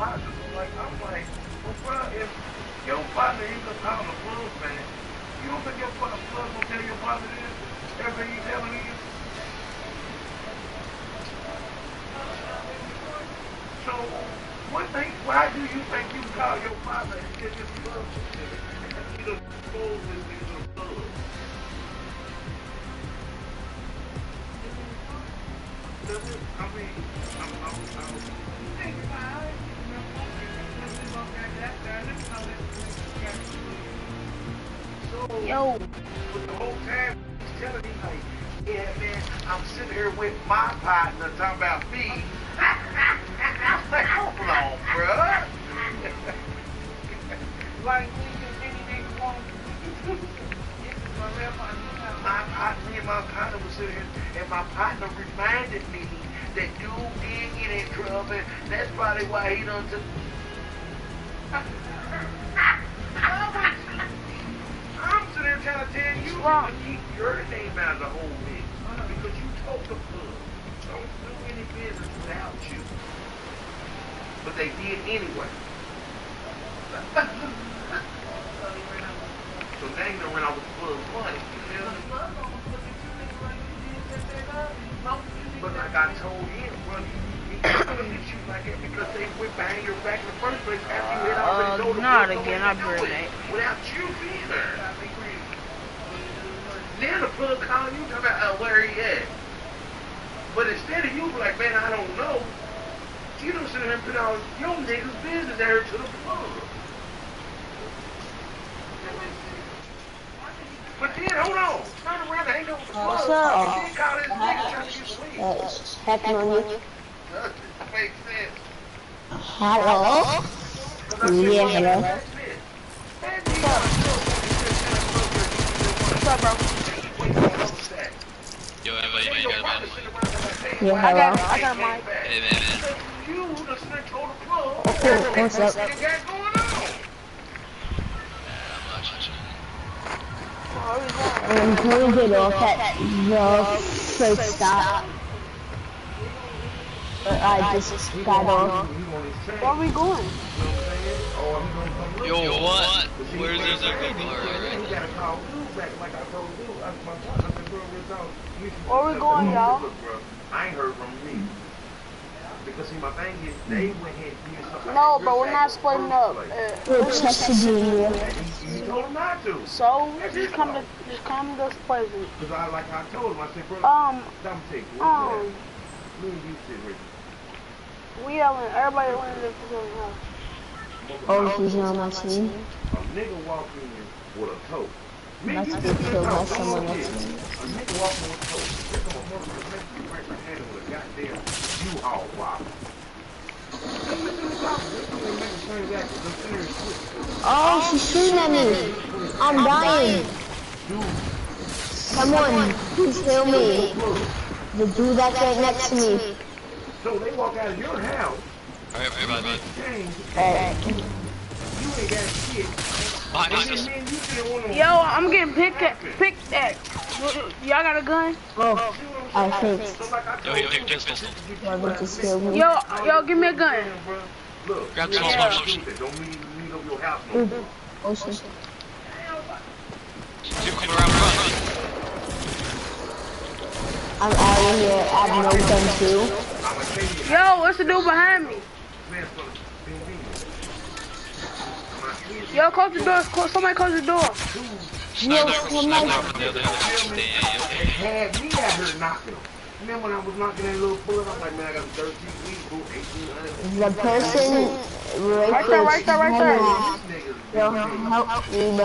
partner. Like, I'm like, well, bro, if your partner ends up calling a plug, man, you don't think your plug gonna tell your partner this? Everything you telling him? So, why do you think you call your partner and get this plug? You done exposed this nigga to the plug. I mean, Yo. But the whole time he's telling me like, yeah man, I'm sitting here with my partner talking about me. I'm like, hold on, bruh. Like when you anything wrong. Me and my partner was sitting here, and my partner reminded me that dude did get in trouble. That's probably why he done took. I'm sitting there trying to tell you to keep your name out of the whole mix because you told the club don't do any business without you. But they did anyway. So now you done ran out with the club's money. You feel me? But like I told him, bro, he couldn't hit you like that because they went behind your back in the first place after you had already told them not again, I burned it. without you being there. Then the plug calling you talking about where he at. But instead of you be like, man, I don't know, you don't sit there and put all your niggas' business there to the plug. But then, hold on. Turn around and hang up with the plug. What's up? He called his nigga trying to get sleep. Checking on you. That makes sense. Hello? Yeah, hello. What's up, bro? Yo, everybody, you got a mic? Yeah, I hello. got a mic. Hey, man. You the snitch on the plug. What's up? What you got going on? I'm trying to get off at the first stop. But I just got off. Where are we going? Yo, what? Where's this everything going right now? Where are we going, y'all? I ain't heard from me. Because see, my thing is, they went ahead and did something. No, but we're not splitting up. We're texting you. You told him not to. So just come to this place. Because like I told him, I said, bro, stop take. Me and you sit right. We yelling. Everybody went into the house. Oh, he's on my team. A nigga walked in with a tote. That's get killed by someone else. A nigga walked in with a tote. Here come a motherfucker making you right hand with a goddamn U-Haul box. Oh, she's shooting at me. I'm dying. Come on, please heal me. The dude that's right next to me. So they walk out of your house. Alright, everybody. Alright. You ain't got shit. Yo, I'm getting picked at. Y'all got a gun? Oh, I think. Yo, take pistol. Whoever just killed me. Yo, give me a gun. Grab the small Don't mean up your house no more. Oh shit. Two coming around front. I'm out of here. I have no gun too. Yo, what's the dude behind me? Yo, close the door. Somebody close the door. Yo, come on. Had me out here knocking them. And then when I was knocking that little bullet, I'm like, man, I got 13 weeks, 1800. The person Right there. Yo, help me, bro.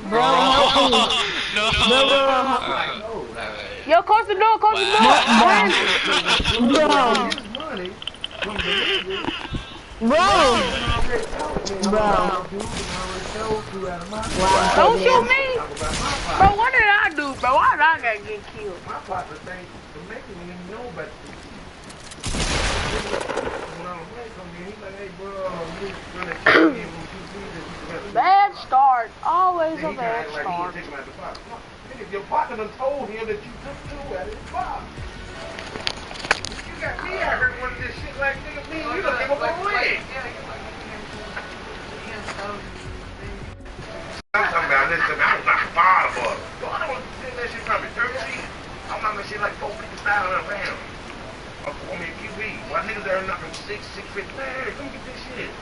Bro, help me. No. Yo, close the door. Bro. Don't shoot me. Bro, what did I do, bro? Why did I gotta get killed? My partner thinks to make me even know about this. When I was playing something, he's like, hey, bro, you gonna kill me when you see this. Bad start. Always a bad start. If your partner done told him that you took two out of his box. You got me out here with this shit like nigga, me and you done came up on leg. 500 pounds. I mean, QB. Why niggas are knocking 650? Man, come get this shit.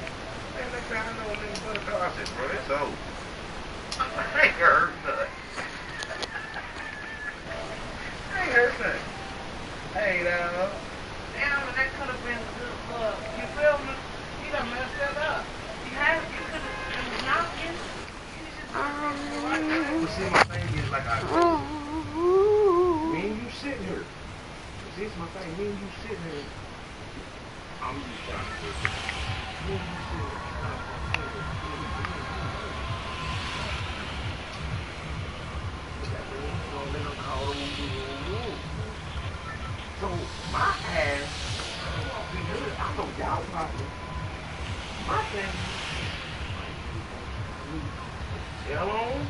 Man, next time I know niggas put a car. I said, bro, that's old. I ain't heard nothing. I ain't heard nothing. Hey, now. Damn, and that could have been a good club. You feel me? You done messed that up. You could have been knocking. But see, my thing is like I told you. Me and you sitting here. See, it's my thing. Me and you sitting here. I'm just trying to do it. Me and you sitting here. So my ass, I know y'all probably. My thing, tell on.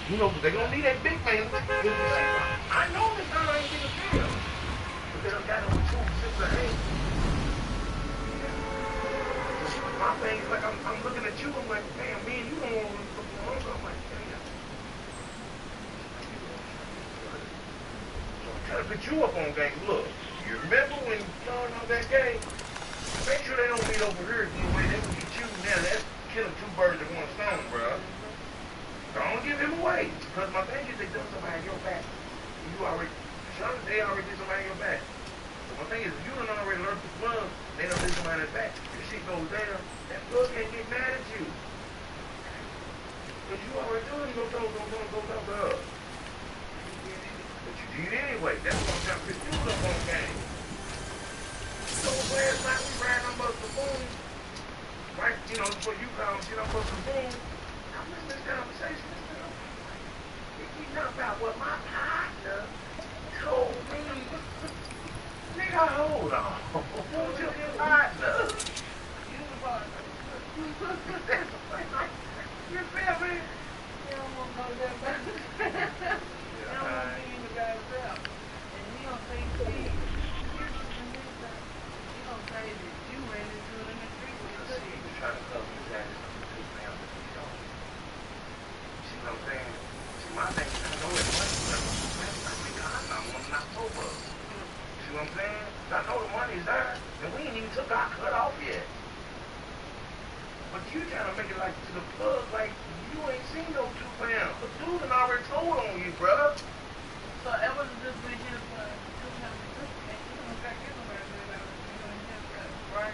You know, they gonna need that big man. I know this time I ain't getting a deal. But they done got over 2, 6, or 8. My thing is like I'm looking at you, I'm like, damn, me and you don't want to look for I'm like, damn. So I'm trying to put you up on game. Look, you remember when y'all know that game? Make sure they don't meet over here again. Way they can get you now. That's killing 2 birds with 1 stone, bro. Don't give him away. Because my thing is they done somebody on your back. You already, they already did somebody on your back. So my thing is, if you done already learned the plug, they done did somebody on their back. If shit goes down, that plug can't get mad at you. Because you already told him go talk to us. But you did anyway. That's what I'm trying to put you up on game. So last night we ran on Buster Boom. Right? You know, that's what you call shit on Buster Boom. I missed this conversation. We talking about what my partner told me. Nigga, hold on. Who's your partner? You the partner. You feel me? You don't want to know that about it. You don't want to be in the guy's belt. And he don't say Steve. He don't say that you ran into him in the street with the city. He's trying to cover his ass. See what I'm saying? See, my thing is, I know it's money, but I think I'm not sober. See what I'm saying? I know the money's there, and we ain't even took our cut off yet. But you trying to make it like to the plug, like you ain't seen no 2 pounds. The dude done already told on you, brother. So it was just been his 2 pounds. You don't got to get nobody right?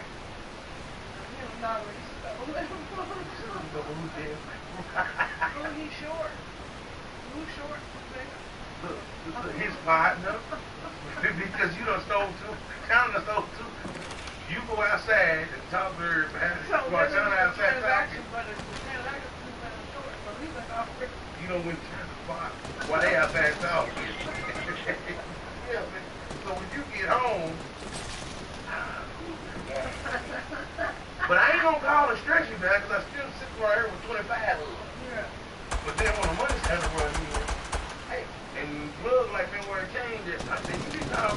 He was already stolen. Who did? Who he short? Who's short? Look, his partner. Because you done stole 2. Counting done stole 2. You go outside and talk to everybody. So while John outside talking. You know when while they outside talking. Yeah, man. So when you get home, but I ain't gonna call and stress you, man, because I still sitting right here with 25 of them. Yeah. But then when the money's kind of running in, hey, and blood like that where it changed it, I think you need to call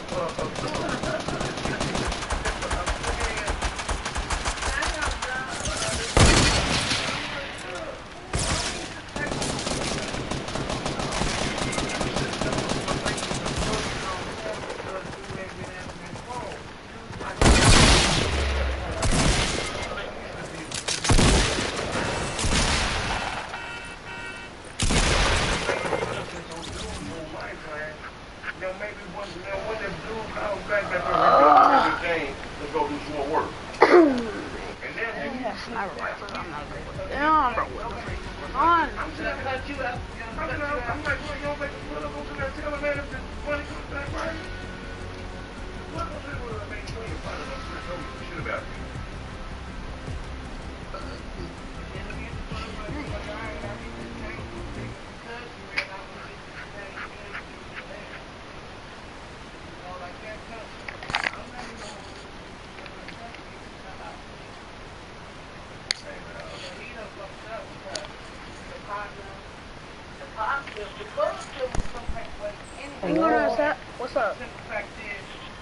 What's up?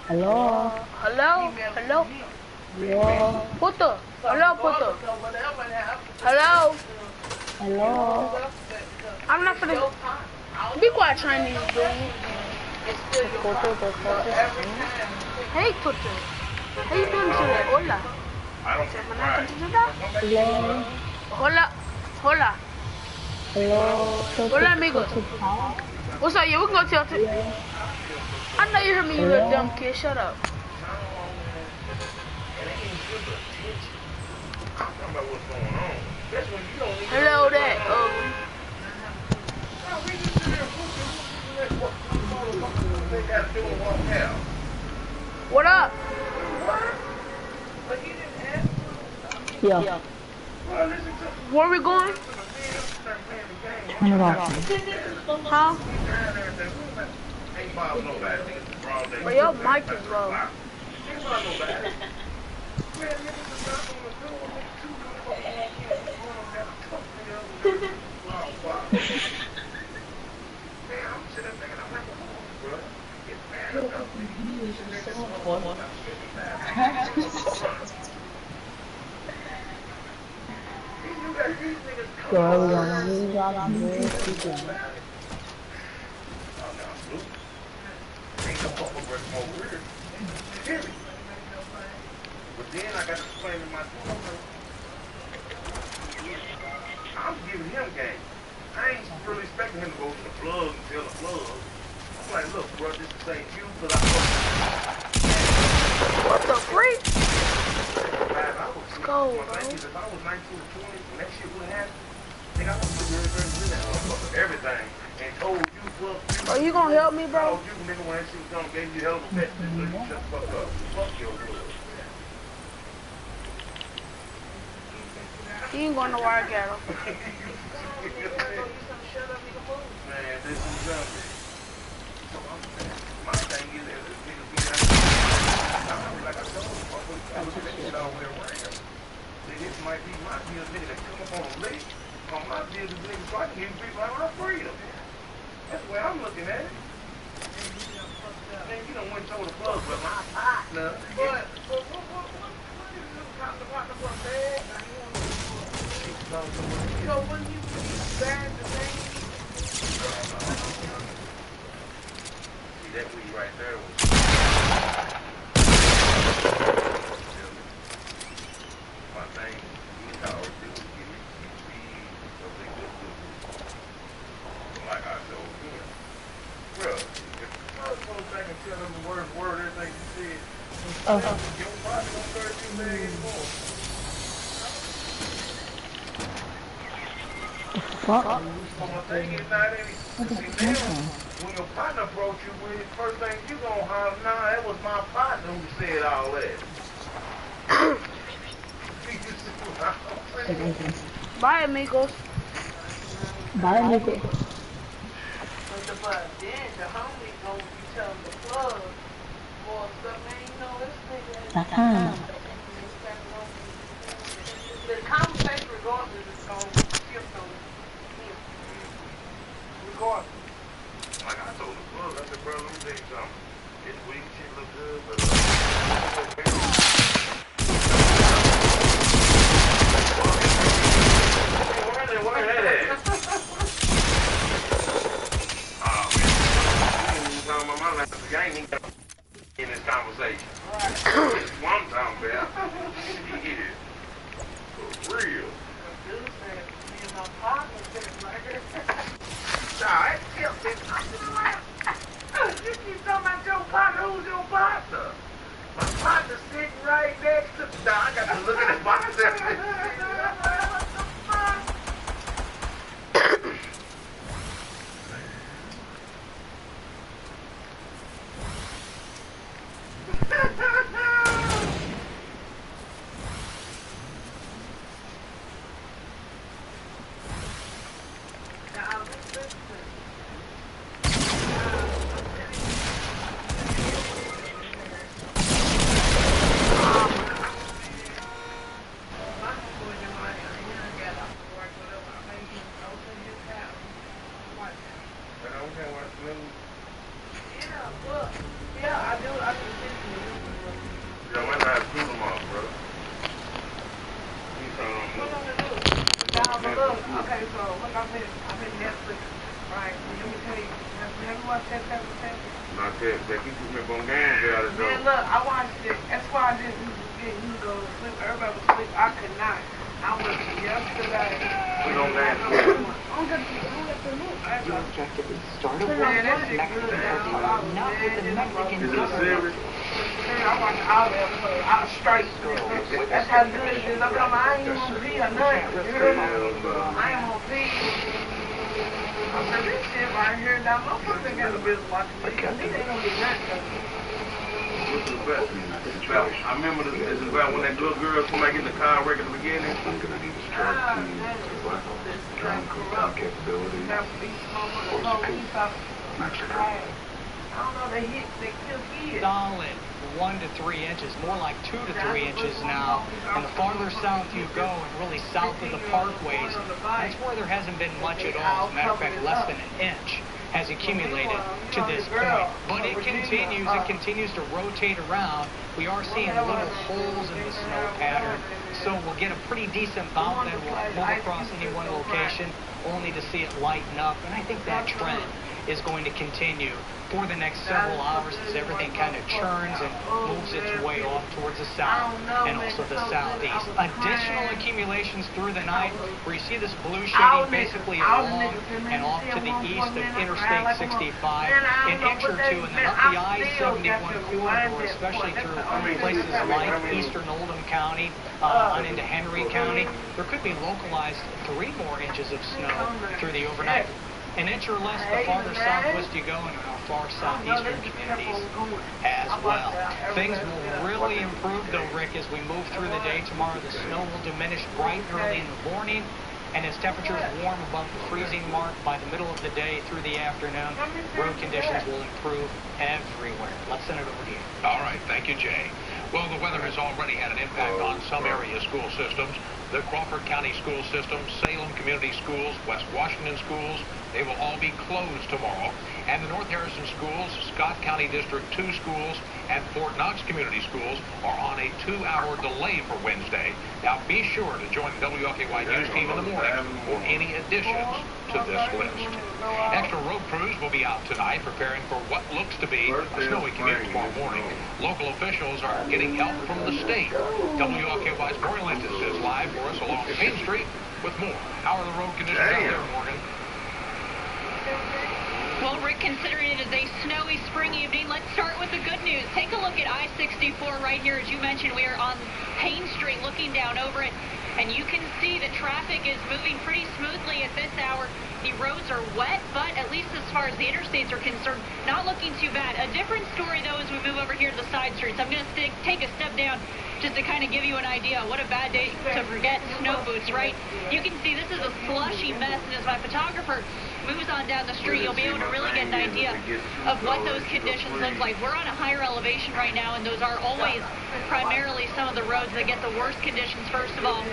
Hello? Hello? Hello? Hello? Puto? Hello, puto? Hello? Hello? I'm not gonna... Be quiet, Chinese dude. Hey, Toto. How you doing today? Hola. I don't ¿Se think llama right. Hello. Hola. Hola. Hello. Hola, amigos. What's up? Yeah, we can go tell I know you heard me, you little dumb kid. Shut up. Hello there. What up? Yeah. Where we going? Turn it off. Huh? But your mic is low. But then I got to explain to my daughter, I'm giving him game. I ain't really expecting him to go to the plug and tell the plug. I'm like, look, bro, this is ain't you, because What the freak? Let's go, bro. If I was 19 or 20, when that shit would happen, I would have very, very good at motherfucker, everything. And told you, fuck you. Are you gonna help me, bro? Told you, nigga, when that shit was done, gave you hell of a bet. So you shut the fuck up. Fuck your blood. He ain't going nowhere, I got him. Man, this is something. My thing is, if this nigga be like I told him, I look at that shit all the way around. See, this might be my deal, nigga, that come up on a lake. On my deal, this nigga, so I can give people out of freedom. That's the way I'm looking at it. Man, you done went and told the plug, but my partner. But what is this partner for bad? So when you bad the thing, see that weed right there was my thing. You know, it was give me speed, so they could do. Like I told him, bro, if I was going back and tell them the word, everything you said, your partner gonna 32 million more. Fuck. My thing is not any. See, now, when your partner approach you with it, first thing you gonna holler, nah, that was my partner who said all that. Bye, amigos. Bye, amigos. But then the homie gonna be telling the plug or stuff, man, you know, this nigga. The conversation regardless is gonna shift on him. Regardless. Like I told the plug, I said, bro, let me tell you something. This week shit look good, but where that at? Oh man, you talking about my life? I ain't even in this conversation. Right. This is what I'm talking about. That keep me from games out of Man, look, I watched it. That's why I didn't get you go to sleep. Everybody was asleep. I could not. I was yesterday. We don't dance. Your objective is start a war with Mexican cartel, not with the Mexican Is it government. serious? I watched all that. I was straight. That's how good it is. I'm like, I ain't even on pee or nothing. I am on pee. I said, this shit right here, that motherfucker got a business watching me. They ain't gonna get nothing. This is about, I remember this is about when that little girl come back in the car wreck at the beginning. I'm gonna need a strike team to black ops, ground control capabilities, Mexico. I don't know, they kill kids. Solid 1 to 3 inches, more like 2 to 3 inches now. And the farther south you go, and really south of the parkways, that's where there hasn't been much at all. As a matter of fact, less than an inch has accumulated to this point. But it continues to rotate around. We are seeing little holes in the snow pattern, so we'll get a pretty decent bout, then we'll move across any one location, only to see it lighten up. And I think that trend is going to continue for the next several hours as everything kind of churns and moves its way off towards the south and also the southeast. Additional accumulations through the night where you see this blue shading basically along and off to the east of Interstate 65, an inch or two, and then up the I-71 corridor, especially through places like eastern Oldham County, on into Henry County. There could be localized 3 more inches of snow through the overnight. An inch or less the farther southwest you go in our far southeastern communities as well. Things will really improve though, Rick, as we move through the day tomorrow. The snow will diminish bright early in the morning, and as temperatures warm above the freezing mark by the middle of the day through the afternoon, road conditions will improve everywhere. Let's send it over to you. All right, thank you, Jay. Well, the weather has already had an impact on some area school systems. The Crawford County School System, Salem Community Schools, West Washington Schools, they will all be closed tomorrow. And the North Harrison Schools, Scott County District 2 schools, and Fort Knox Community Schools are on a 2-hour delay for Wednesday. Now be sure to join the WLKY News team in the morning for any additions to this list. Extra road crews will be out tonight preparing for what looks to be a snowy commute tomorrow morning. Local officials are getting help from the state. WLKY's Morgan Linton is live for us along Main Street with more. How are the road conditions out there, Morgan? Well, Rick, considering it is a snowy spring evening, let's start with the good news. Take a look at I-64 right here. As you mentioned, we are on Payne Street looking down over it, and you can see the traffic is moving pretty smoothly at this hour. The roads are wet, but at least as far as the interstates are concerned, not looking too bad. A different story, though, as we move over here to the side streets. I'm going to take a step down just to kind of give you an idea. What a bad day to forget snow boots, right? You can see this is a slushy mess, and as my photographer moves on down the street, you'll be able to really get an idea of what those conditions look like. We're on a higher elevation right now, and those are always primarily some of the roads that get the worst conditions, first of all.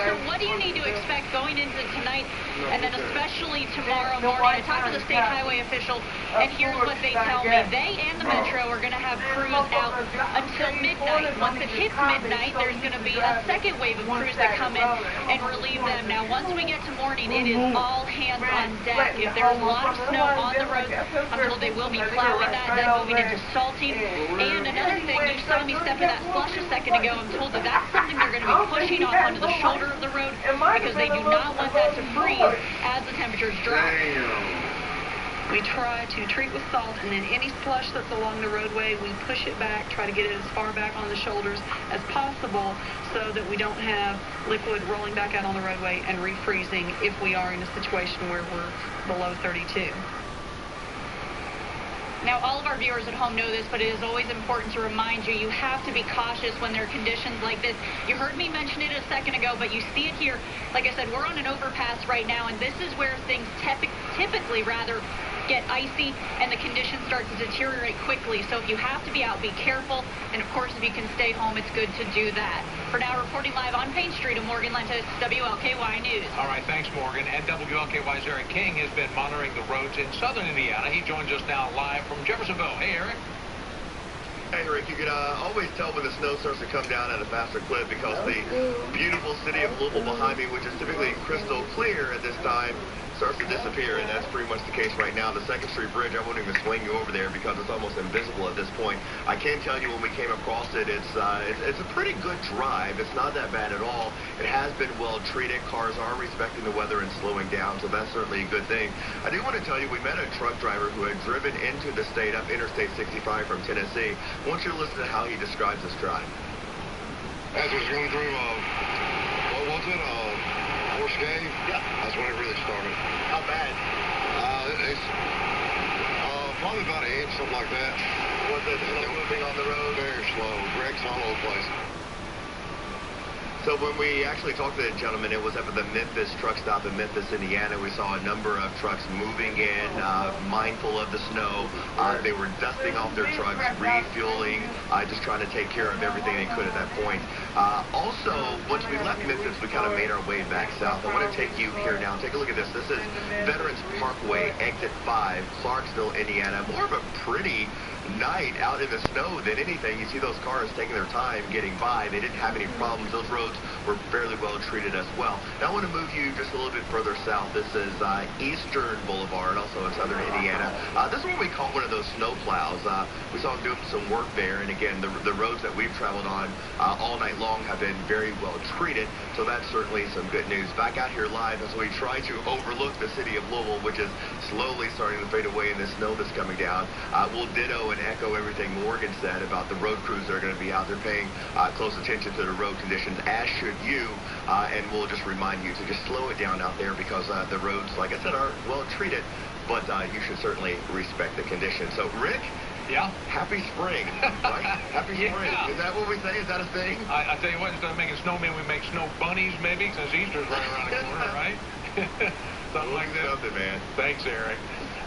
So what do you need to expect going into tonight, and then especially tomorrow morning? I talked to the state highway official, and here's what they tell me. They and the Metro are going to have crews out until midnight. Once it hits midnight, there's going to be a second wave of crews that come in and relieve them. Now, once we get to morning, it is all hands on deck. If there's a lot of snow on the roads, I'm told they will be plowing that and then moving into salting. And another thing, you saw me step in that slush a second ago. I'm told that that's something they're going to be pushing off onto the shoulder of the road because they do not want that to freeze as the temperatures drop. We try to treat with salt, and then any slush that's along the roadway, we push it back, try to get it as far back on the shoulders as possible so that we don't have liquid rolling back out on the roadway and refreezing if we are in a situation where we're below 32. Now, all of our viewers at home know this, but it is always important to remind you, you have to be cautious when there are conditions like this. You heard me mention it a second ago, but you see it here. Like I said, we're on an overpass right now, and this is where things typically get icy and the conditions start to deteriorate quickly. So if you have to be out, be careful. And of course, if you can stay home, it's good to do that. For now, reporting live on Payne Street in Morgan Lentis, WLKY News. All right, thanks, Morgan. And WLKY's Eric King has been monitoring the roads in southern Indiana. He joins us now live from Jeffersonville. Hey, Eric. Hey, Rick, you can always tell when the snow starts to come down at a faster clip because the beautiful city of Louisville behind me, which is typically crystal clear at this time, starts to disappear, and that's pretty much the case right now. The 2nd Street Bridge, I won't even swing you over there because it's almost invisible at this point. I can tell you when we came across it, it's a pretty good drive. It's not that bad at all. It has been well treated. Cars are respecting the weather and slowing down, so that's certainly a good thing. I do want to tell you, we met a truck driver who had driven into the state up Interstate 65 from Tennessee. I want you to listen to how he describes this drive. As it was going through, what was it, Horse Game? Yeah. That's when it really started. How bad? It's probably about an inch, something like that. Was it moving on the road? Very slow. Wrecks all over the place. So when we actually talked to the gentleman, it was up at the Memphis truck stop in Memphis, Indiana. We saw a number of trucks moving in, mindful of the snow. They were dusting off their trucks, refueling, just trying to take care of everything they could at that point. Also, once we left Memphis, we kind of made our way back south. I want to take you here now. Take a look at this. This is Veterans Parkway, Exit 5, Clarksville, Indiana. More of a pretty night out in the snow than anything. You see those cars taking their time getting by. They didn't have any problems. Those roads were fairly well treated as well. Now I want to move you just a little bit further south. This is Eastern Boulevard, also in southern Indiana. This is what we call one of those snow plows. We saw them doing some work there, and again, the roads that we've traveled on all night long have been very well treated, so that's certainly some good news. Back out here live as we try to overlook the city of Louisville, which is slowly starting to fade away in the snow that's coming down. We'll ditto and echo everything Morgan said about the road crews that are going to be out there paying close attention to the road conditions, as should you, and we'll just remind you to just slow it down out there because the roads, like I said, are well treated, but you should certainly respect the conditions. So, Rick? Yeah? Happy spring, right? Happy spring. Yeah. Is that what we say? Is that a thing? I tell you what, instead of making snowmen, we make snow bunnies, maybe, since Easter's right around the corner, right? Something like that. Something, man. Thanks, Eric.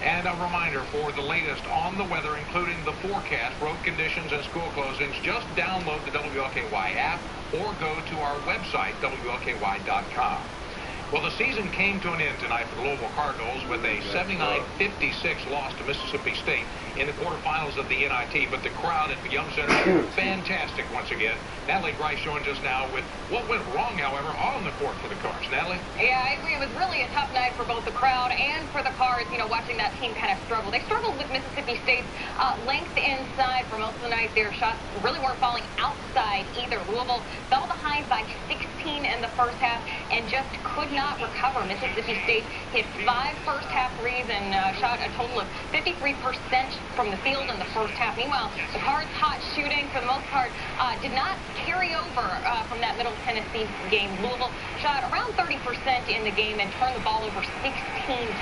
And a reminder for the latest on the weather, including the forecast, road conditions, and school closings, just download the WLKY app or go to our website, WLKY.com. Well, the season came to an end tonight for the Louisville Cardinals with a 79-56 loss to Mississippi State in the quarterfinals of the NIT, but the crowd at the Young Center, fantastic once again. Natalie Grice joins us now with what went wrong, however, on the court for the Cards. Natalie? Yeah, I agree. It was really a tough night for both the crowd and for the Cards, you know, watching that team kind of struggle. They struggled with Mississippi State's length inside for most of the night. Their shots really weren't falling outside either. Louisville fell behind by 16 in the first half and just could not recover. Mississippi State hit 5 first-half threes and shot a total of 53% from the field in the first half. Meanwhile, the Cards' hot shooting, for the most part, did not carry over from that Middle Tennessee game. Louisville shot around 30% in the game and turned the ball over 16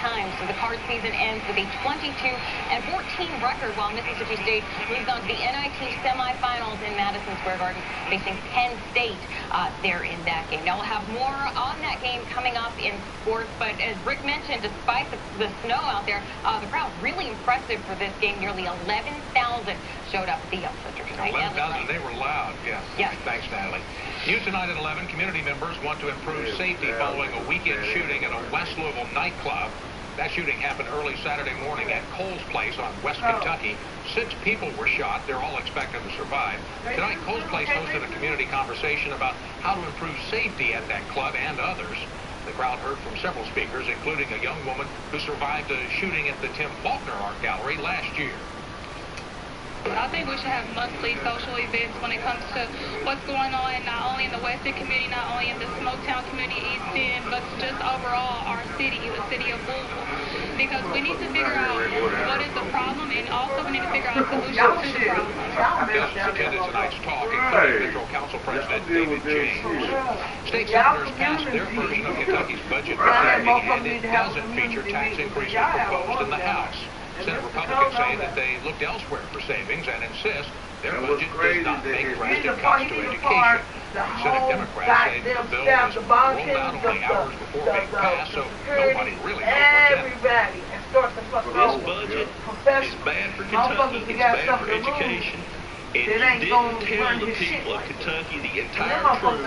times. So the Cards season ends with a 22-14 record, while Mississippi State moves on to the NIT semifinals in Madison Square Garden, facing Penn State there in that game. Now we'll have more on that game coming up in sports, but as Rick mentioned, despite the snow out there, the crowd really impressive for this game. Nearly 11,000 showed up at the Young Center tonight. 11,000, they were loud, yes. Yes. Thanks, Natalie. News tonight at 11, community members want to improve safety following a weekend shooting at a West Louisville nightclub. That shooting happened early Saturday morning at Cole's Place on West Kentucky. 6 people were shot. They're all expected to survive. Tonight, Cole's Place hosted a community conversation about how to improve safety at that club and others. The crowd heard from several speakers, including a young woman who survived a shooting at the Tim Faulkner Art Gallery last year. I think we should have monthly social events when it comes to what's going on, not only in the West End community, not only in the Smoketown community, East End, but just overall our city, the city of Louisville. Because we need to figure out what is the problem, and also we need to figure out solutions to the problem. Dozens attended tonight's talk, including Metro Council President David James. State senators passed their version of Kentucky's budget this evening, and it doesn't feature tax increases proposed in the House. Senate Republicans say that they looked elsewhere for savings and insist their budget does not make drastic cuts to education. Senate Democrats say that the bill was rolled out only hours before being passed, so nobody really knows what's in it. This budget is bad for Kentucky, it's bad for education, and you didn't tell the people of Kentucky the entire truth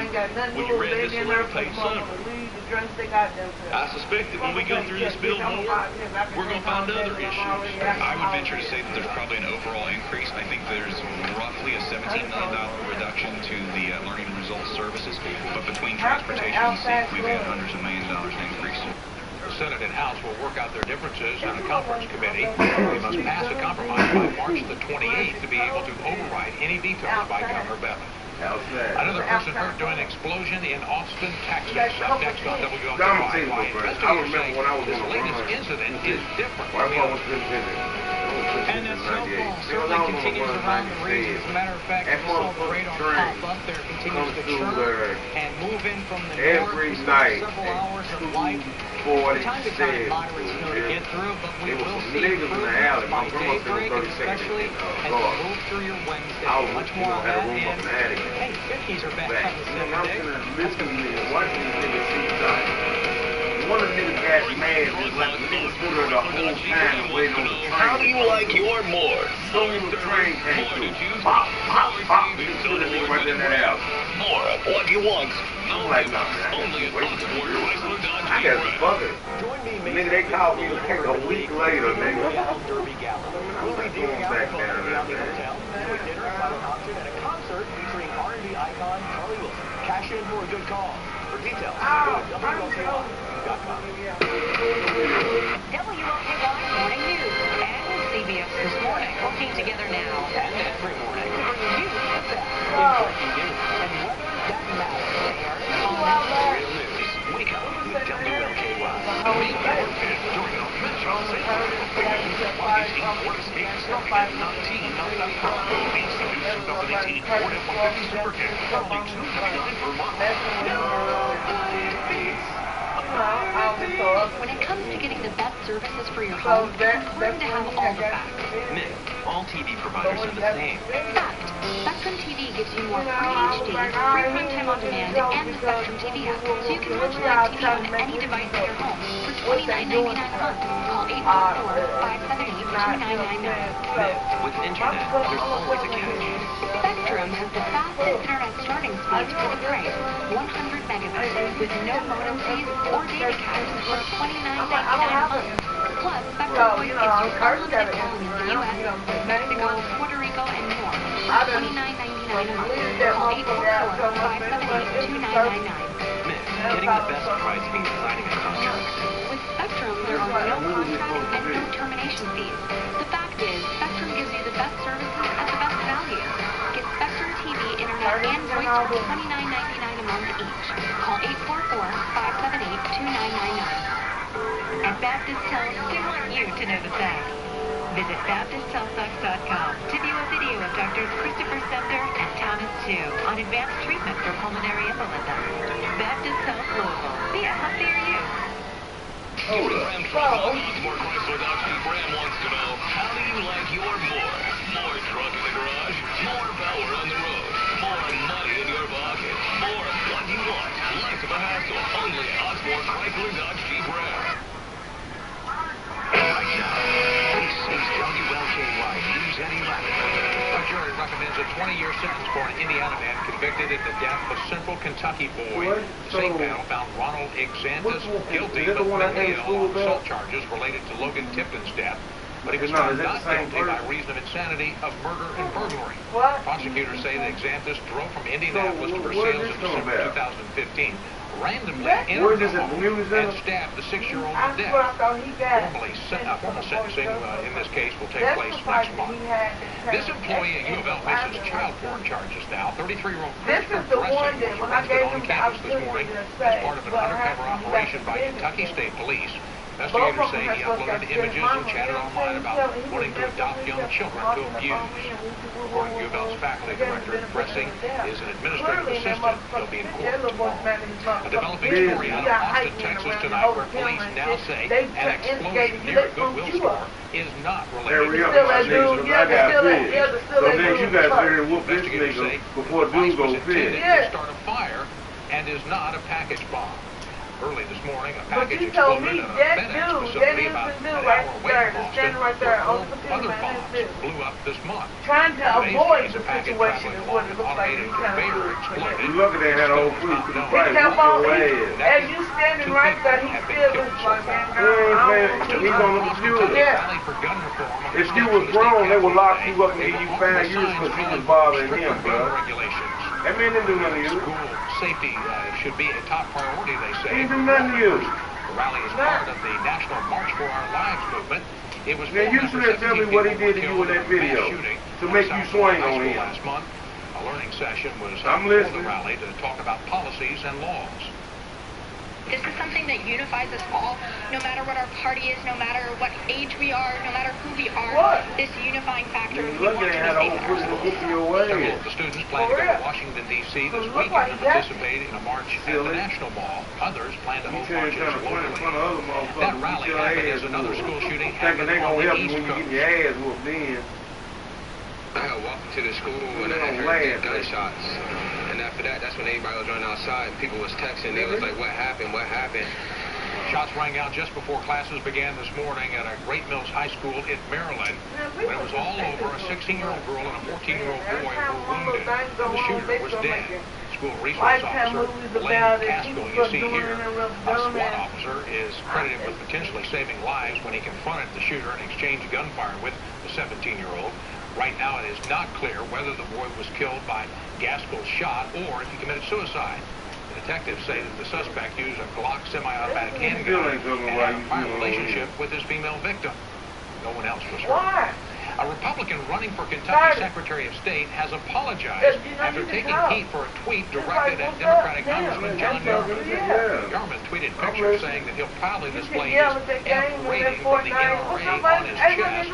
when you read this letter-paid summary. I suspect that when we go through this bill more, we're going to find other issues. I would venture to say that there's probably an overall increase. I think there's roughly a $17 million reduction to the learning and results services, but between transportation and safe, we've had hundreds of millions of dollars in increase. Senate and House will work out their differences in a conference committee. They must pass a compromise by March the 28th to be able to override any vetoes by Governor Bevan. Another person hurt during an explosion in Austin, Texas. Up next on WLKY, why investigators say this latest incident is different from the others. And that snowfall certainly continues around the region. As a matter of fact, if you saw the radar pop up there, continues to churn and move in from the north. We still have several hours of light. From time to time, moderate snow to get through, but we will see improvements by daybreak, and especially as we move through your Wednesday. Much more on that, and hey, 50s are back on the 7 day. That's going to be one of the niggas got mad was like the nigga stood there the whole time waiting on the train. How do you like your more? So when the train came through, pop, pop, pop, nigga stood there nigga right in that house. More of what you want. I'm like, nah, man, I got some fuckers. Nigga, they called me like a week later, nigga. We'll be doing back down at the hotel. With dinner at an option at a concert featuring R&B icon Charlie Wilson. Cash in for a good cause. For details, go to WLKY.com. WLKY Morning News and CBS This Morning working together now. And every morning to bring you the best in breaking news and weather that matters. On Real News. Wake up with WLKY. Make your pick during our Metro St. Ford Escape starting at $19.99. Lease the new 2018 Ford F-150 Super Kick for only $299 per month. When it comes to getting the best services for your home, it's important to have all the facts. Myth. All TV providers are the same. Fact. Spectrum TV gives you more free HD, free prime time on demand, and the Spectrum TV app, so you can watch live TV on any device in your home for $29.99 a month. Call 844-578-2999. Myth. With internet, there's always a catch. Spectrum has the fastest internet starting speeds for the price, 100 megabytes, with no modem fees or data caps for $29.99 a month. Plus, Spectrum gives you unlimited calling in the U.S., Mexico, Puerto Rico, and more for $29.99 a month. Call 844-578-2999. Myth. Getting the best price means signing a contract. With Spectrum, there are no contracts and no termination fees. The fact is, Spectrum gives you the best services at the best value. Get Spectrum TV, internet, and voice for $29.99 a month each. Call 844-578-2999. At Baptist Health, we want you to know the facts. Visit BaptistHealthSucks.com to view a video of Drs. Christopher Sender and Thomas Tu on advanced treatment for pulmonary embolism. Baptist Health Louisville. Be a healthier you. Ram truck Osborne Chrysler Dodge Jeep Ram wants to know, how do you like your more? More truck in the garage, more power on the road, more money in your pocket, more what you want, less of a hassle. Only Osborne Chrysler Dodge Jeep Ram. Right now, this is WLKY News and 11. A jury recommends a 20-year sentence for an Indiana man convicted in the death of a Central Kentucky boy. The same panel found Ronald Exantis guilty of mentally ill on assault charges related to Logan Tipton's death. But he was found not guilty by reason of insanity of murder and burglary. Prosecutors say that Exantis drove from Indianapolis to Versailles in December 2015. Randomly entered the home and stabbed the 6-year-old to death. Formal sentencing in this case will take place next month. This employee at U of L faces child porn charges now. 33-year-old Christopher Dressing was arrested on campus this morning as part of an undercover operation by Kentucky State Police. Investigators say he uploaded images and chatted online about wanting to adopt young children to abuse. According to U of L's faculty director, Dressing is an administrative assistant. He'll be in court tomorrow. A developing story out of Austin, Texas tonight, where police now say an explosion near a Goodwill store is not related to So then you guys better whoop this nigga before dude goes fish. To start a fire and is not a package bomb. Early this morning, a package exploded at a FedEx facility about an hour away from Austin, where 4 other bombs blew up this month. Trying to avoid the package situation is what it looks like. automated conveyor exploded. You look at that, had a whole fleet. As you standing right there, he still looks like, man, he's on the computer. If you was wrong, they would lock you up and give you 5 years because you was bothering him, bro. That man didn't do nothing to you. School safety should be a top priority, they say. He didn't do nothing to you. The rally is part of the National March for Our Lives movement. It was now, you should tell me what he did to you in that video to make you swing on him. Last month, a learning session was held for the rally to talk about policies and laws. This is something that unifies us all, no matter what our party is, no matter what age we are, no matter who we are. What? This unifying factor is we look want to at be how safe. Several of the students plan to go to Washington, D.C. this weekend to participate in a march at the National Mall. Others plan to hold marches locally. That rally happened as another school shooting happened on the East Coast. I had walked to the school and I heard gunshots. And after that, that's when everybody was running outside and people was texting. They was like, what happened? What happened? Shots rang out just before classes began this morning at a Great Mills High School in Maryland. When it was all over, a 16-year-old girl and a 14-year-old boy were wounded, and the shooter was dead. School resource officer Blaine Caskill, you see here, a SWAT officer, is credited with potentially saving lives when he confronted the shooter and exchanged gunfire with the 17-year-old. Right now, it is not clear whether the boy was killed by Gaskell's shot or if he committed suicide. The detectives say that the suspect used a Glock semi-automatic handgun and had a prior relationship with his female victim. No one else was hurt. A Republican running for Kentucky Secretary of State has apologized after taking heat for a tweet directed at Democratic Congressman John Yarmouth. Yarmouth tweeted pictures saying that he'll proudly display his F rating from the NRA on his chest.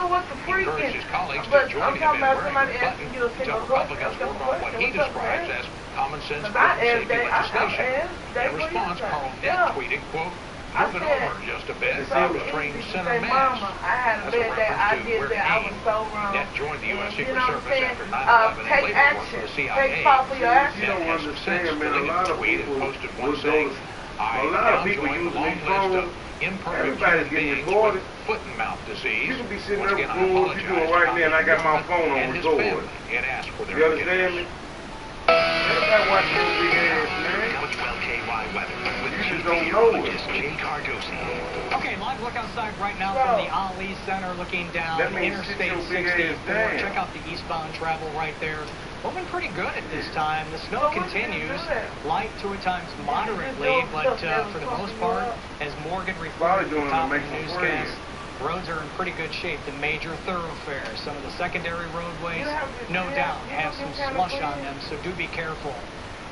He encouraged his colleagues to join him in wearing the button until Republicans work on what he describes as common sense gun safety legislation. In response, Carl Nett tweeted, quote, "Moving over just a bit, I was trained center mass." That's a reference to where Nett joined the U.S. Secret Service after 9/11 and later worked for the CIA. Nett has since deleted the tweet and posted one saying, "I now join the long list of imperfect human beings with foot and mouth disease. Once again, I apologize to Tommy Yarmouth and his family and ask for their forgiveness." Okay, live look outside right now from the Ali Center looking down Interstate 64. Check out the eastbound travel right there. Moving pretty good at this time. The snow continues, light to at times moderately, but for the most part, as Morgan reported at the top of the newscast, roads are in pretty good shape. The major thoroughfares, some of the secondary roadways, no doubt, have some slush on them, so do be careful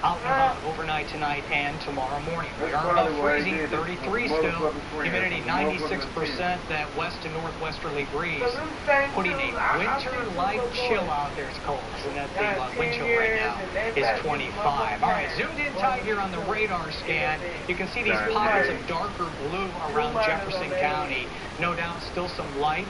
out and about overnight tonight and tomorrow morning. We are above freezing, 33 still, humidity 96%, that west to northwesterly breeze, putting a winter-like chill out there. It's cold, isn't that? The wind chill right now is 25. All right, zoomed in tight here on the radar scan. You can see these pockets of darker blue around Jefferson County. No doubt still some light,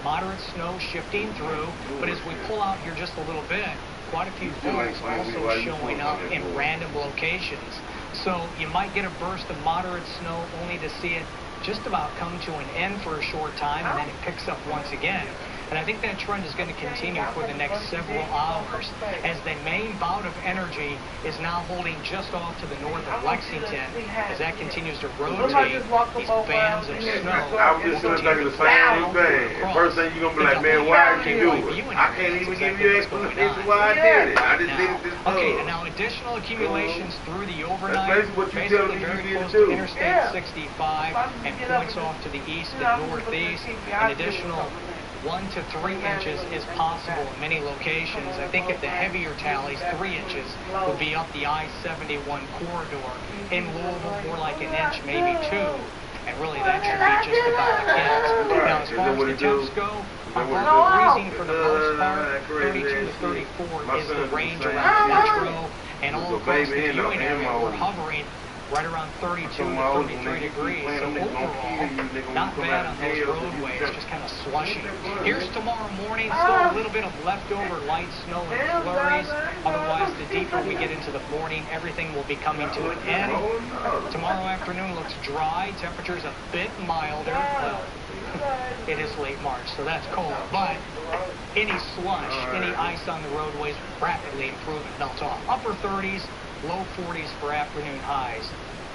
moderate snow shifting through, but as we pull out here just a little bit, quite a few folks also showing up in random locations. So you might get a burst of moderate snow only to see it just about come to an end for a short time, and then it picks up once again. And I think that trend is going to continue for the next several hours as the main bout of energy is now holding just off to the north of Lexington. As that continues to rotate, these bands of snow. I was just going to think of the same thing. First thing you're going to be like, man, why did you do it? I can't even give you explanation why I did it. I just did it this time. Okay, and now additional accumulations through the overnight, That's what you tell me very you close do. to Interstate 65 and points off to the east and northeast. An additional 1 to 3 inches is possible in many locations. I think at the heavier tallies, 3 inches will be up the I-71 corridor. In Louisville, more like an inch, maybe 2. And really, that should be just about it. Now, as far as the temps go, above freezing for the most part, 32 to 34 is the range around the metro. And all across the viewing area, we're hovering right around 32 to 33 degrees. So overall, not bad on those roadways, just kind of slushy. Here's tomorrow morning, still a little bit of leftover light snow and flurries. Otherwise, the deeper we get into the morning, everything will be coming to an end. Tomorrow afternoon looks dry. Temperatures a bit milder. Well, it is late March, so that's cold. But any slush, any ice on the roadways rapidly improve and melt off. Upper 30s. Low 40s for afternoon highs.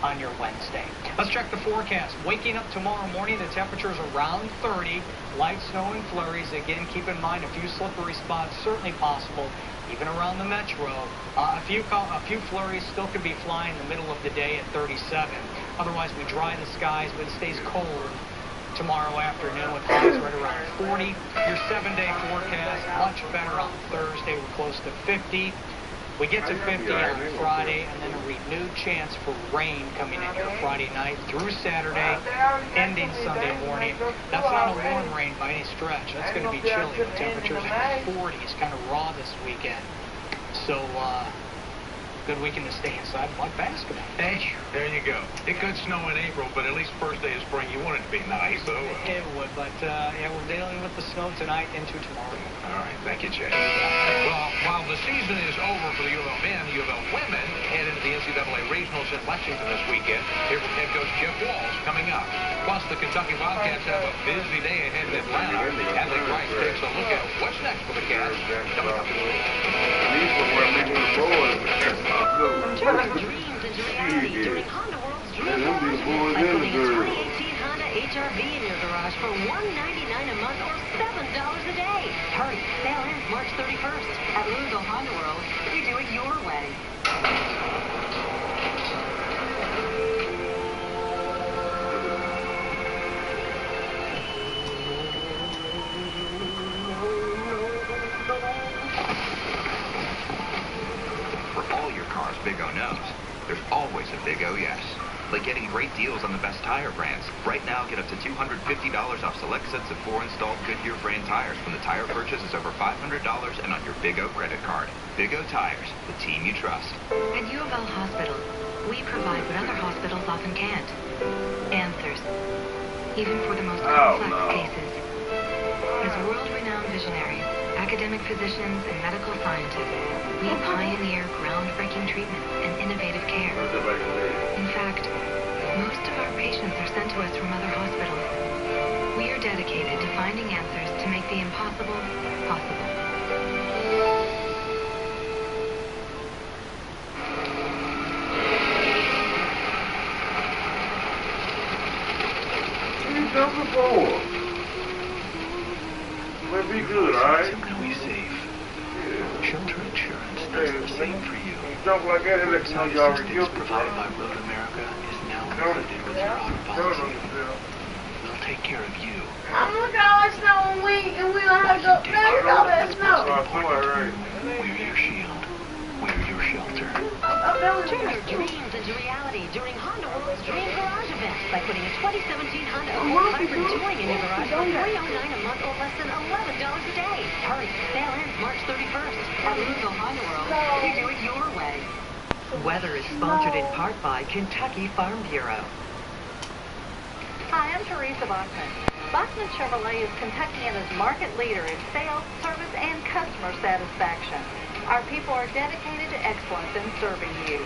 on your Wednesday. Let's check the forecast. Waking up tomorrow morning, the temperature's around 30. Light snow and flurries. Again, keep in mind a few slippery spots certainly possible, even around the metro. A few flurries still could be flying in the middle of the day at 37. Otherwise, we dry the skies, but it stays cold tomorrow afternoon with highs right around 40. Your 7-day forecast, much better on Thursday. We're close to 50. We get to 50 on Friday, and then a renewed chance for rain coming in here Friday night through Saturday, ending Sunday morning. That's not a warm rain by any stretch. That's going to be chilly. The temperatures in the 40s, kind of raw this weekend. So, good weekend to stay inside and watch basketball. Hey, there you go. It could snow in April, but at least first day of spring, you want it to be nice, though. It would, but yeah, we're dealing with the snow tonight into tomorrow. All right, thank you, Jay. Well, while the season is over for the U of L men, U of L women head into the NCAA Regionals in Lexington this weekend. Here from head coach Jeff Walls coming up. Plus, the Kentucky Wildcats have a busy day ahead in Atlanta. Adley Rice takes a look at what's next for the Cats. Coming up. Turn your dreams into reality during Honda World's Dream Garage by putting a 2018 Honda HR-V in your garage for $199 a month or $7 a day. Hurry, sale ends March 31st. At Louisville Honda World, we do it your way. Big O knows. There's always a Big O yes. Like getting great deals on the best tire brands. Right now, get up to $250 off select sets of 4 installed Goodyear brand tires when the tire purchase is over $500 and on your Big O credit card. Big O Tires, the team you trust. At U of L Hospital, we provide what other hospitals often can't. Answers. Even for the most complex cases. As world-renowned visionaries, academic physicians, and medical scientists, we pioneer groundbreaking treatments and innovative care. In fact, most of our patients are sent to us from other hospitals. We are dedicated to finding answers to make the impossible possible. We'll be good, alright? Be safe. Shelter insurance does the same for you. Jump like that, let you know you already guilty. Provided by Road America is now included with your auto policy. We'll take care of you. I'm looking at all that snow and we don't have to go. Man, look at all that snow. We're your shield. We're your shelter. Turn your dreams into reality during Honda World's Dream Garage event by putting a 2017 Honda Accord Hybrid Touring in your garage for $309 a month or less than $11 a day. Hurry, sale ends March 31st. At Louisville Honda World, we do it your way. Weather is sponsored in part by Kentucky Farm Bureau. Hi, I'm Teresa Bachman. Bachman Chevrolet is Kentuckiana's market leader in sales, service, and customer satisfaction. Our people are dedicated to excellence in serving you.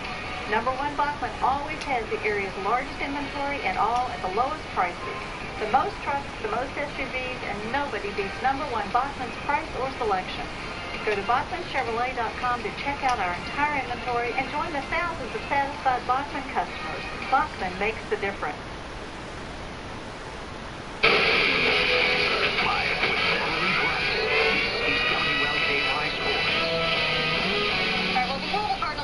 Number 1 Bachman always has the area's largest inventory and all at the lowest prices. The most trucks, the most SUVs, and nobody beats number 1 Bachman's price or selection. Go to BachmanChevrolet.com to check out our entire inventory and join the thousands of satisfied Bachman customers. Bachman makes the difference.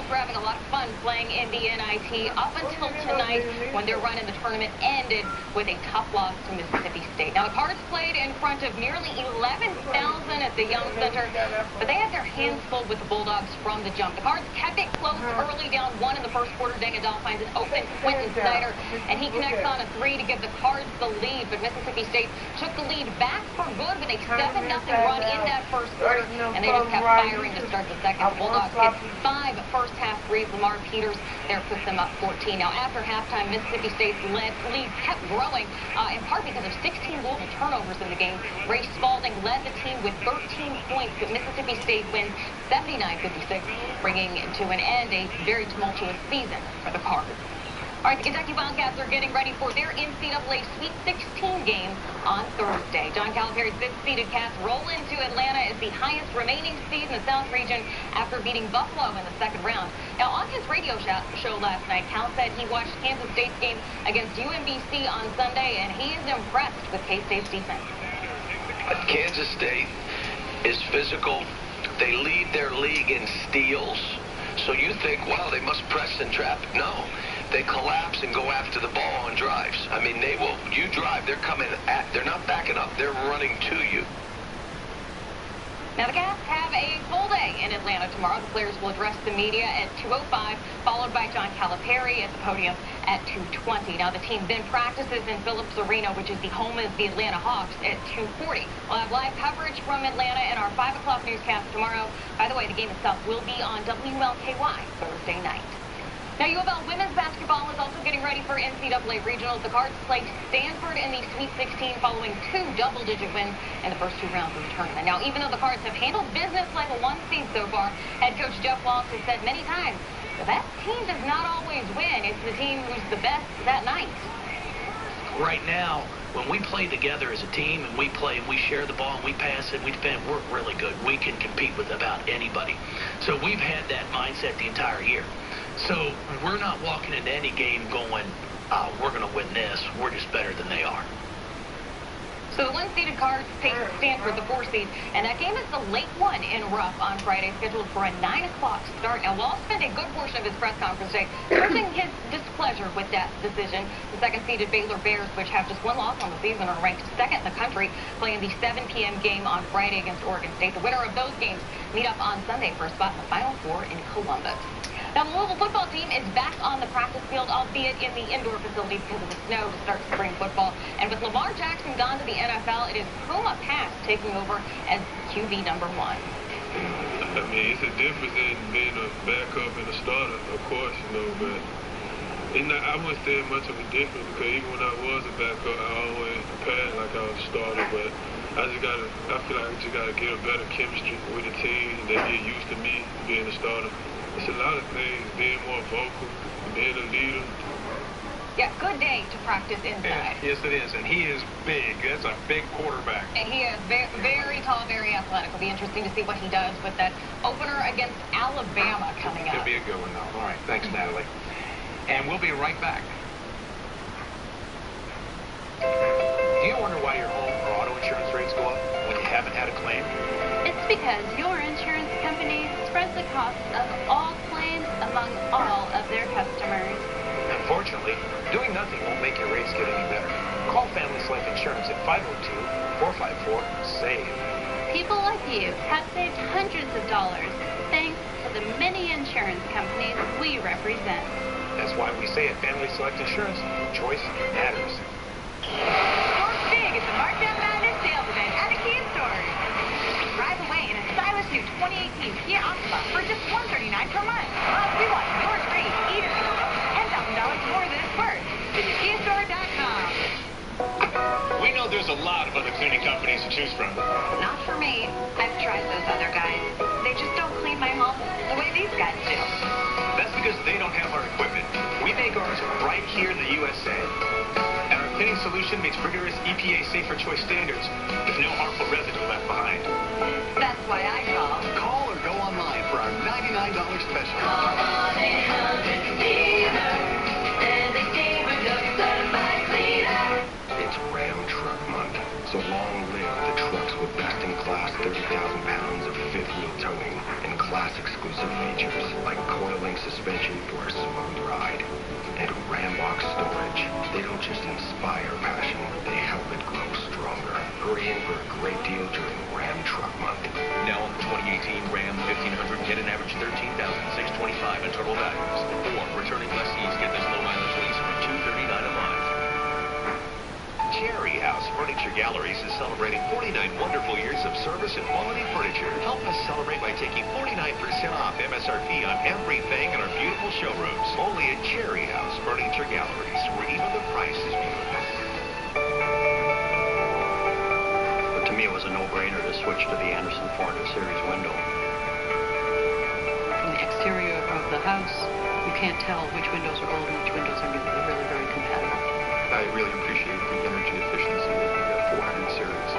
We're having a lot of fun playing in the NIT up until tonight when their run in the tournament ended with a tough loss to Mississippi State. Now, the Cards played in front of nearly 11,000 at the Young Center, but they had their hands full with the Bulldogs from the jump. The Cards kept it close early, down 1 in the first quarter. Deggendorf finds an open Quentin Snyder, and he connects on a 3 to give the Cards the lead, but Mississippi State took the lead back for good with a 7-0 run in that first quarter, and they just kept firing to start the second. The Bulldogs hit 5 first-half threes. Lamar Peters there puts them up 14. Now, after halftime, Mississippi State's lead kept growing, in part because of 16 Louisville turnovers in the game. Ray Spalding led the team with 13 points, but Mississippi State wins 79-56, bringing to an end a very tumultuous season for the Cards. All right, the Kentucky Wildcats are getting ready for their NCAA Sweet 16 game on Thursday. John Calipari's fifth-seeded Cats roll into Atlanta as the highest remaining seed in the South region after beating Buffalo in the second round. Now, on his radio show last night, Cal said he watched Kansas State's game against UMBC on Sunday, and he is impressed with K-State's defense. Kansas State is physical. They lead their league in steals. So you think, wow, they must press and trap. No. They collapse and go after the ball on drives. I mean, they will. You drive, they're coming at. They're not backing up. They're running to you. Now, the Cats have a full day in Atlanta tomorrow. The players will address the media at 2:05, followed by John Calipari at the podium at 2:20. Now, the team then practices in Phillips Arena, which is the home of the Atlanta Hawks, at 2:40. We'll have live coverage from Atlanta in our 5 o'clock newscast tomorrow. By the way, the game itself will be on WLKY Thursday night. Now, U of L women's basketball is also getting ready for NCAA regionals. The Cards played Stanford in the Sweet 16 following 2 double-digit wins in the first 2 rounds of the tournament. Now, even though the Cards have handled business like a 1 seed so far, head coach Jeff Walsh has said many times, the best team does not always win. It's the team who's the best that night. Right now, when we play together as a team and we play and we share the ball and we pass and we defend, we're really good. We can compete with about anybody. So we've had that mindset the entire year. So we're not walking into any game going, we're going to win this. We're just better than they are. So the 1-seeded Cards face Stanford, the 4 seed, and that game is the late one in Rupp on Friday, scheduled for a 9 o'clock start. Now, Wall spent a good portion of his press conference today expressing his displeasure with that decision. The 2nd-seeded Baylor Bears, which have just 1 loss on the season, are ranked 2nd in the country, playing the 7 p.m. game on Friday against Oregon State. The winner of those games meet up on Sunday for a spot in the Final Four in Columbus. Now, the Louisville football team is back on the practice field, albeit in the indoor facility because of the snow to start spring football. And with Lamar Jackson gone to the NFL, it is Puma Pass taking over as QB number 1. I mean, it's a difference in being a backup and a starter, of course, you know, but I wouldn't say much of a difference because even when I was a backup, I always prepared like I was a starter, but I feel like I just gotta get a better chemistry with the team. They get used to me being a starter. It's a lot of things, being more vocal, being a leader. Yeah, good day to practice inside. Yes, it is, and he is big. That's a big quarterback. And he is very tall, very athletic. It'll be interesting to see what he does with that opener against Alabama coming up. Could be a good one, though. All right, thanks, Natalie. And we'll be right back. Do you wonder why your home or auto insurance rates go up when you haven't had a claim? It's because your insurance company spreads the costs of all claims among all of their customers. Unfortunately, doing nothing won't make your rates get any better. Call Family Life Insurance at 502-454-SAVE. People like you have saved hundreds of dollars thanks to the many insurance companies we represent. That's why we say at Family Select Insurance, choice matters. Score big at the Markdown Madness sales event at the Kia store. Drive away in a stylish new 2018 Kia Optima for just $139 per month. Plus, we want your dream even if it's $10,000 more than it's worth. Visit KiaStore.com. We know there's a lot of other cleaning companies to choose from. Not for me. I've tried those other guys. They just don't clean my home the way these guys do. That's because they don't have our equipment. We make ours right here in the USA. And our cleaning solution meets rigorous EPA Safer Choice standards with no harmful residue left behind. That's why I call. Call or go online for our $99 special. Call 1-800-STEAMER and the steamer just certified cleaner. It's Ram Truck Month, so long live the trucks with best-in-class 30,000 pounds of fifth-wheel towing and class-exclusive features like coil-link suspension for a smooth ride. And Ram Box Storage. They don't just inspire passion, they help it grow stronger. Hurry in for a great deal during Ram Truck Month. Now on the 2018 Ram 1500, get an average $13,625 in total values. Or returning lessees get this low mileage lease for $239 a month. Cherry House Furniture Galleries is celebrating 49 wonderful years of service and quality furniture. Help us celebrate by taking 49% off MSRP on everything in our beautiful showrooms. Only at Cherry House Furniture Galleries, where even the price is beautiful. But to me, it was a no-brainer to switch to the Anderson 400 Series window. From the exterior of the house, you can't tell which windows are old and which windows are new. They're really very compatible. I really appreciate the energy efficiency of the 400 series.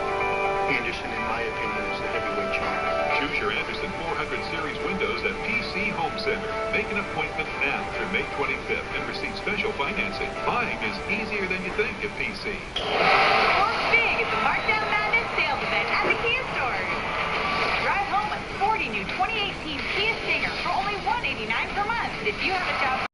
Anderson, in my opinion, is the heavyweight champion. Choose your Anderson 400 series windows at PC Home Center. Make an appointment now through May 25th and receive special financing. Buying is easier than you think at PC. Score big at the Markdown Madness sales event at the Kia stores. Drive home a sporty new 2018 Kia Stinger for only $189 per month. If you have a job